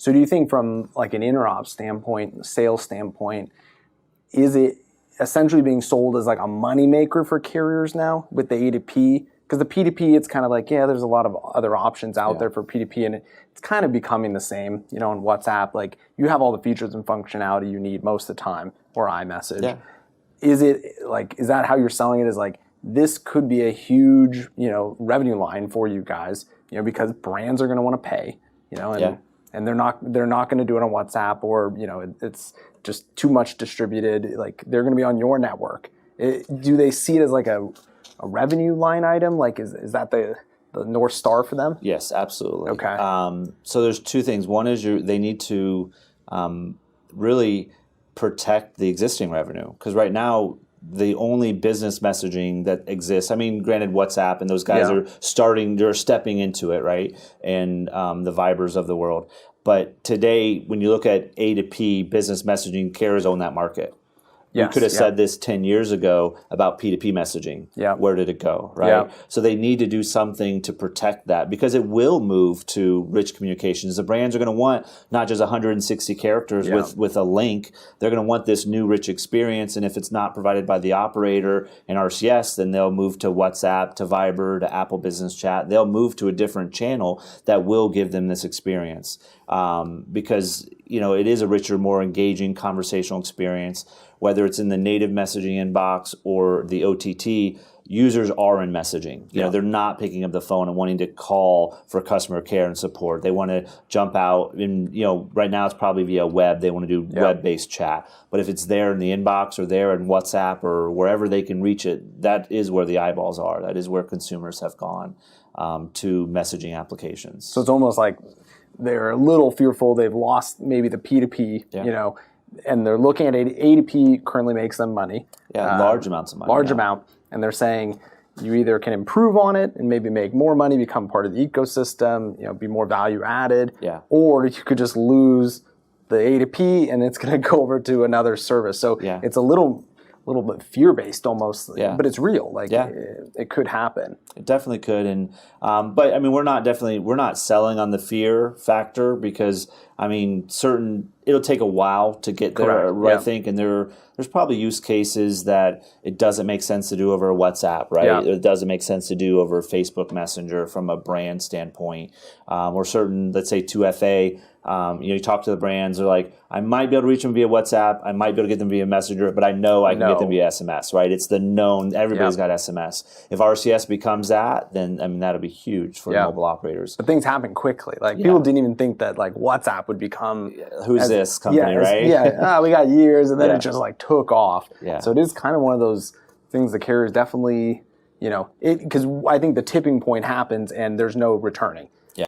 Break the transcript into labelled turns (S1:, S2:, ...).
S1: So do you think from like an interop standpoint, sales standpoint, is it essentially being sold as like a moneymaker for carriers now with the A2P? Because the P2P, it's kind of like, yeah, there's a lot of other options out there for P2P, and it's kind of becoming the same, you know, on WhatsApp. Like, you have all the features and functionality you need most of the time, or iMessage. Yeah. Is that how you're selling it? Is like, this could be a huge, you know, revenue line for you guys, you know, because brands are going to want to pay, you know, and they're not going to do it on WhatsApp, or, you know, it's just too much distributed. Like, they're going to be on your network. Do they see it as like a revenue line item? Like, is that the North Star for them?
S2: Yes, absolutely.
S1: Okay.
S2: So there's two things. One is they need to really protect the existing revenue, because right now the only business messaging that exists, I mean, granted, WhatsApp and those guys they're stepping into it, right? And the Vibers of the world. But today, when you look at A2P business messaging, carriers own that market. You could have said this 10 years ago about P2P messaging. Yeah. Where did it go, right? Yeah. So they need to do something to protect that, because it will move to rich communications. The brands are going to want not just 160 characters with a link. They're going to want this new rich experience, and if it's not provided by the operator in RCS, then they'll move to WhatsApp, to Viber, to Apple Business Chat. They'll move to a different channel that will give them this experience, because, you know, it is a richer, more engaging conversational experience. Whether it's in the native messaging inbox or the OTT, users are in messaging. You know, they're not picking up the phone and wanting to call for customer care and support. They want to jump out, and, you know, right now it's probably via web. They want to do web-based chat. But if it's there in the inbox or there in WhatsApp or wherever they can reach it, that is where the eyeballs are. That is where consumers have gone to messaging applications.
S1: So it's almost like they're a little fearful they've lost maybe the P2P, you know, and they're looking at A2P currently makes them money.
S2: Yeah, large amounts of money.
S1: Large amount. And they're saying you either can improve on it and maybe make more money, become part of the ecosystem, you know, be more value added. Yeah. Or you could just lose the A2P and it's going to go over to another service. So it's a little bit fear-based almost, but it's real. Like, it could happen.
S2: It definitely could. And but I mean, we're not selling on the fear factor, because I mean, it'll take a while to get there, I think, and there's probably use cases that it doesn't make sense to do over WhatsApp, right? Yeah. It doesn't make sense to do over Facebook Messenger from a brand standpoint, or certain, let's say 2FA. You talk to the brands, they're like, I might be able to reach them via WhatsApp, I might be able to get them via Messenger, but I know I can get them via SMS, right? It's the known, everybody's got SMS. If RCS becomes that, then I mean, that'll be huge for mobile operators.
S1: But things happen quickly. Like, people didn't even think that like WhatsApp would become
S2: who's this company, right?
S1: We got years, and then it just like took off. Yeah. So it is kind of one of those things the carriers definitely, you know, because I think the tipping point happens and there's no returning. Yeah.